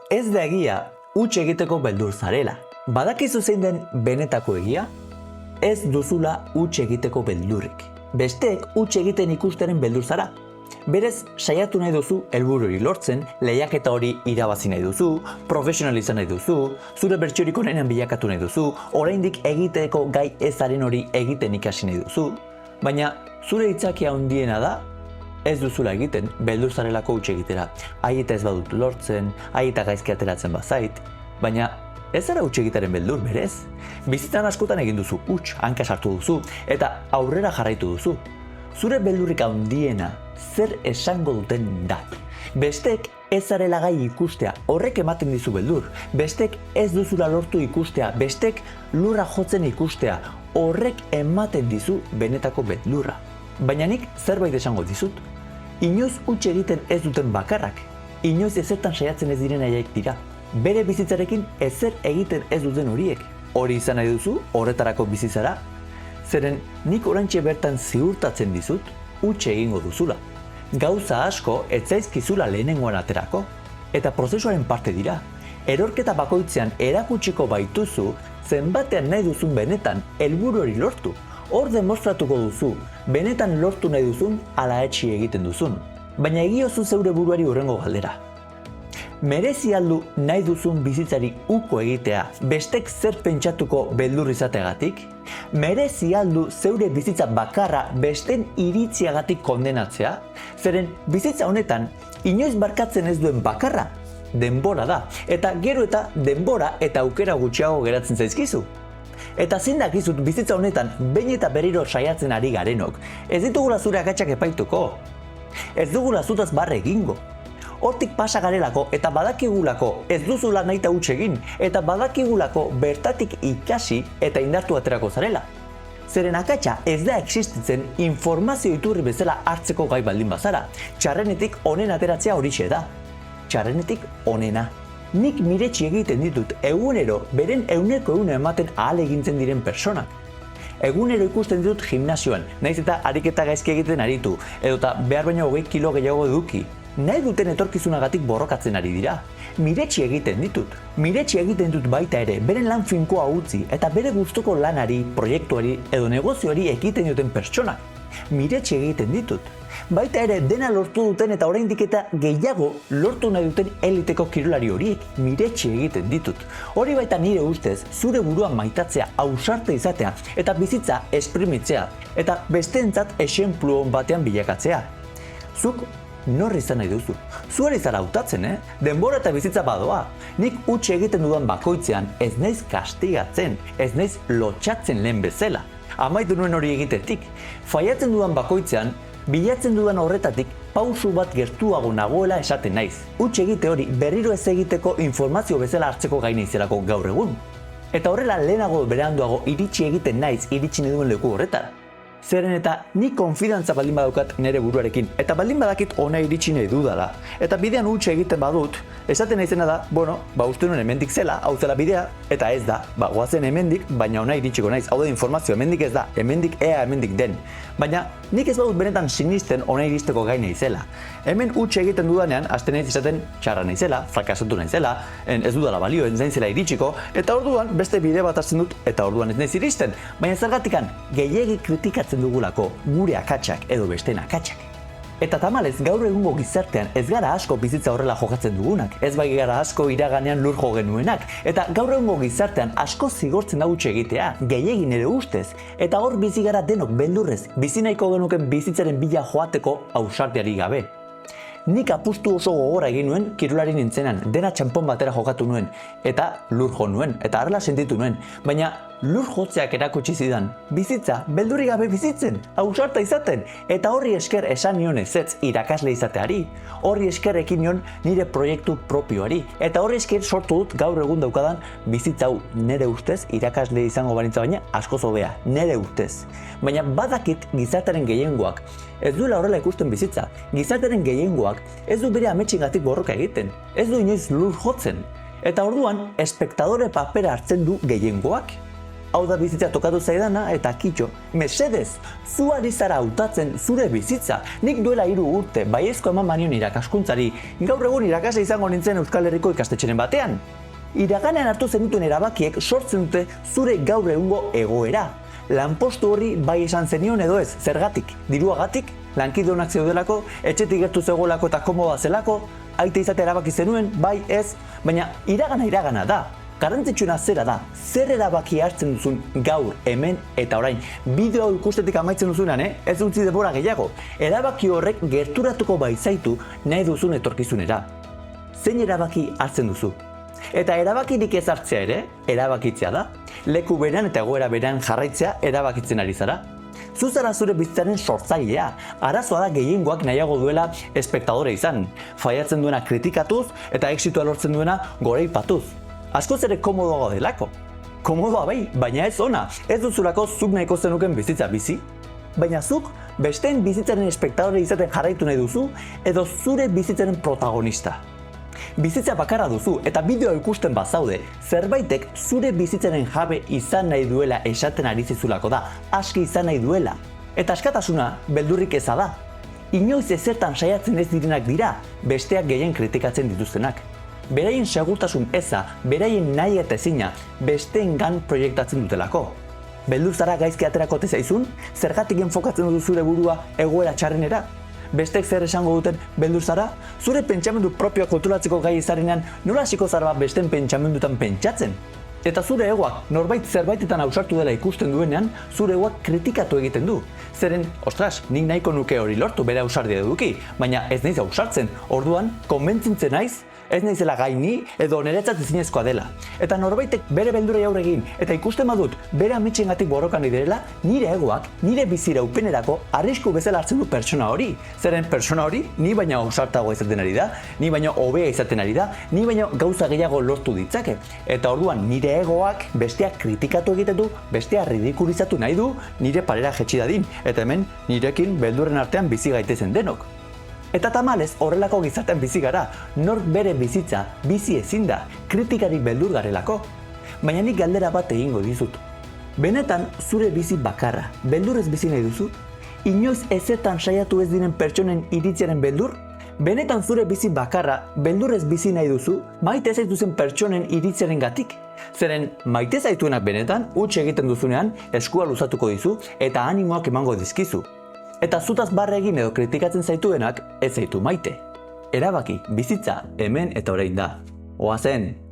Ez da egia huts egiteko beldur zarela. Badakizu zein den benetako egia? Ez duzula huts egiteko beldurrik. Besteek huts egiten ikusteren beldur zara. Berez, saiatu nahi duzu helburu hori lortzen, lehiaketa hori irabazi nahi duzu, profesional izan nahi duzu, zure bertsiorik onenean bilakatu nahi duzu, oraindik egiteko gai ezaren hori egiten ikasi nahi duzu, baina zure itzakia handiena da, ez duzula egiten, beldur zarelako huts egitera. Aieta ez badut lortzen, aieta gaizki ateratzen bazait, baina ez zara huts egitaren beldur, berez? Bizitzan askotan egin duzu huts, hanka sartu duzu, eta aurrera jarraitu duzu. Zure beldurrik handiena zer esango duten da. Bestek ez zarela gai ikustea, horrek ematen dizu beldur. Bestek ez duzula lortu ikustea, bestek lurra jotzen ikustea, horrek ematen dizu benetako beldurra. Baina nik zerbait esango dizut. Inoiz huts egiten ez duten bakarrak, inoiz ezertan saiatzen ez diren haiek dira. Bere bizitzarekin ezer egiten ez duten horiek. Hori izan nahi duzu, horretarako bizitzara? Zeren nik oraintxe bertan ziurtatzen dizut, huts egingo duzula. Gauza asko ez zaizkizula lehenengoan aterako, eta prozesuaren parte dira. Erorketa bakoitzean erakutsiko baituzu, zenbatean nahi duzun benetan helburu hori lortu. Hor demostratuko duzu, benetan lortu nahi duzun ala etxi egiten duzun. Baina egiozu zeure buruari hurrengo galdera. Merezi aldu nahi duzun bizitzari uko egitea, bestek zer pentsatuko beldur izateagatik? Merezi aldu zeure bizitza bakarra besten iritziagatik kondenatzea? Zeren bizitza honetan, inoiz barkatzen ez duen bakarra, denbora da, eta gero eta denbora eta aukera gutxiago geratzen zaizkizu. Eta zein dakizut bizitza honetan behin eta berriro saiatzen ari garenok, ez ditugula zure akatsak epaituko, ez dugula zutaz barre egingo. Hortik pasa garelako eta badakigulako ez duzula nahita huts egin, eta badakigulako bertatik ikasi eta indartu aterako zarela. Zeren akatsa ez da existitzen informazio iturri bezala hartzeko gai baldin bazara. Txarrenetik onen ateratzea horixe da. Txarrenetik onena. Nik miretsi egiten ditut egunero beren ehuneko ematen ahalegintzen diren pertsonak. Egunero ikusten ditut gimnasioan, naiz eta ariketa gaizki egiten aritu, edota behar baino 20 kilo gehiago eduki. Nahi duten etorkizunagatik borrokatzen ari dira. Miretsi egiten ditut. Miretsi egiten dut baita ere, beren lan finkoa utzi eta bere gustuko lanari, proiektuari edo negozioari ekiten duten pertsonak. Miretsi egiten ditut. Baita ere, dena lortu duten eta oraindik eta gehiago lortu nahi duten eliteko kirolari horiek miretsi egiten ditut. Hori baita nire ustez, zure buruan maitatzea, ausarte izatea eta bizitza esprimitzea eta besteentzat esenplu on batean bilakatzea. Zuk nor izan nahi duzu. Zuari zara hautatzen, Denbora eta bizitza badoa. Nik huts egiten dudan bakoitzean ez naiz kastigatzen, ez naiz lotxatzen lehen bezala. Amaitu nuen hori egitetik. Faiatzen dudan bakoitzean, bilatzen dudan horretatik pausu bat gertuago nagoela esaten naiz. Huts egite hori berriro ez egiteko informazio bezala hartzeko gai naizelako gaur egun. Eta horrela lehenago beranduago iritsi egiten naiz iritsi nahi duen leku horretara. Zeren eta nik konfidantza baldin badaukat nire buruarekin, eta baldin badakit ona iritsi nahi dudala. Eta bidean huts egiten badut, esaten naizena da, uste nuen hemendik zela, hau zela bidea, eta ez da, goazen hemendik, baina ona iritsiko naiz. Hau da informazio, hemendik ez da, hemendik ea hemendik den. Baina nik ez badut benetan sinisten ona iristeko gai naizela. Hemen huts egiten dudanean, hasten naiz izaten txarra naizela, frakasatu naizela, ez dudala balio, ez zela iritsiko, eta orduan beste bide bat hartzen dut, eta orduan ez naiz iristen. Baina zergatikan, gehiegi kritikatzen dugulako gure akatsak edo besteen akatsak. Eta tamalez gaur egungo gizartean ez gara asko bizitza horrela jokatzen dugunak, ez bai gara asko iraganean lur jo genuenak, eta gaur egungo gizartean asko zigortzen da huts egitea, gehiegi nire ustez, eta hor bizi gara denok beldurrez, bizi nahiko genuken bizitzaren bila joateko ausarteari gabe. Nik apustu oso gogorra egin nuen kirolari nintzenan, dena txanpon batera jokatu nuen, eta lur jo nuen, eta harrela sentitu nuen, baina lur jotzeak erakutsi zidan, bizitza, beldurrik gabe bizitzen, ausarta izaten, eta horri esker esan nion ezetz irakasle izateari, horri esker ekin nion nire proiektu propioari, eta horri esker sortu dut gaur egun daukadan bizitza hau nire ustez irakasle izango banitza baina askoz hobea, nire ustez. Baina badakit gizartearen gehiengoak ez duela horrela ikusten bizitza, gizartearen gehiengoak ez du bere ametxingatik borroka egiten, ez du inoiz lur jotzen, eta orduan espektadore papera hartzen du gehiengoak. hau da bizitza tokatu zaidana eta kitxo, mesedez, zu ari zara hautatzen zure bizitza. Nik duela 3 urte baiezko eman banion irakaskuntzari, gaur egun irakasle izango nintzen Euskal Herriko ikastetxeren batean. Iraganean hartu zenituen erabakiek sortzen dute zure gaur egungo egoera. Lanpostu horri bai esan zenion edo ez, zergatik, diruagatik, lankide honak zeudelako, etxetik gertu zegoelako eta komoda zelako, aite izate erabaki zenuen, bai ez, baina iragana da. Garrantzitsuena zera da, zer erabaki hartzen duzun gaur, hemen eta orain. Bideo ikustetik amaitzen duzunean, ez utzi denbora gehiago. Erabaki horrek gerturatuko baizaitu nahi duzun etorkizunera. Zein erabaki hartzen duzu? Eta erabakirik ez hartzea ere, erabakitzea da. Leku berean eta egoera berean jarraitzea erabakitzen ari zara. Zu zara zure bizitzaren sortzailea. Arazoa da gehiengoak nahiago duela espektadore izan. Faiatzen duena kritikatuz eta exitoa lortzen duena goraipatuz. Askoz ere komodoago delako. Komodoa bai, baina ez ona. Ez duzulako zuk nahiko zenuken bizitza bizi. Baina zuk besteen bizitzaren espektadore izaten jarraitu nahi duzu edo zure bizitzaren protagonista. Bizitza bakarra duzu eta bideoa ikusten bazaude, zerbaitek zure bizitzaren jabe izan nahi duela esaten ari zizulako da, aski izan nahi duela. Eta askatasuna beldurrik eza da. Inoiz ezertan saiatzen ez direnak dira, besteak gehien kritikatzen dituztenak. Beraien segurtasun eza, beraien nahi eta ezina, besteengan proiektatzen dutelako. Beldur zara gaizki aterako zaizun, zergatik enfokatzen duzu zure burua egoera txarrenera? Bestek zer esango duten beldur zara? Zure pentsamendu propioa kontrolatzeko gai izarenean nola hasiko zara besteen pentsamendutan pentsatzen? Eta zure egoak norbait zerbaitetan ausartu dela ikusten duenean, zure egoak kritikatu egiten du. Zeren, ostras, nik nahiko nuke hori lortu bere ausardia eduki, baina ez naiz ausartzen, orduan, konbentzintzen naiz, ez naizela gaini edo niretzat ezinezkoa dela. Eta norbaitek bere beldurei aurre egin eta ikusten badut bere ametsengatik borrokan direla, nire egoak, nire biziraupenerako arrisku bezala hartzen du pertsona hori. Zeren pertsona hori ni baino ausartagoa izaten ari da, ni baino hobea izaten ari da, ni baino gauza gehiago lortu ditzake. Eta orduan nire egoak besteak kritikatu egiten du, bestea ridikulizatu nahi du, nire parera jetxi dadin. Eta hemen nirekin beldurren artean bizi gaitezen denok. Eta tamalez horrelako gizartean bizi gara, nork bere bizitza bizi ezin da, kritikari beldur garelako. Baina nik galdera bat egingo dizut. Benetan zure bizi bakarra, beldurrez bizi nahi duzu? Inoiz ezertan saiatu ez diren pertsonen iritziaren beldur? Benetan zure bizi bakarra, beldurrez bizi nahi duzu, maite zaituzen pertsonen iritziaren gatik? Zeren maite zaituenak benetan, huts egiten duzunean, eskua luzatuko dizu eta animoak emango dizkizu. Eta zutaz barre egin edo kritikatzen zaituenak ez zaitu maite. Erabaki, bizitza hemen eta orain da. Oazen!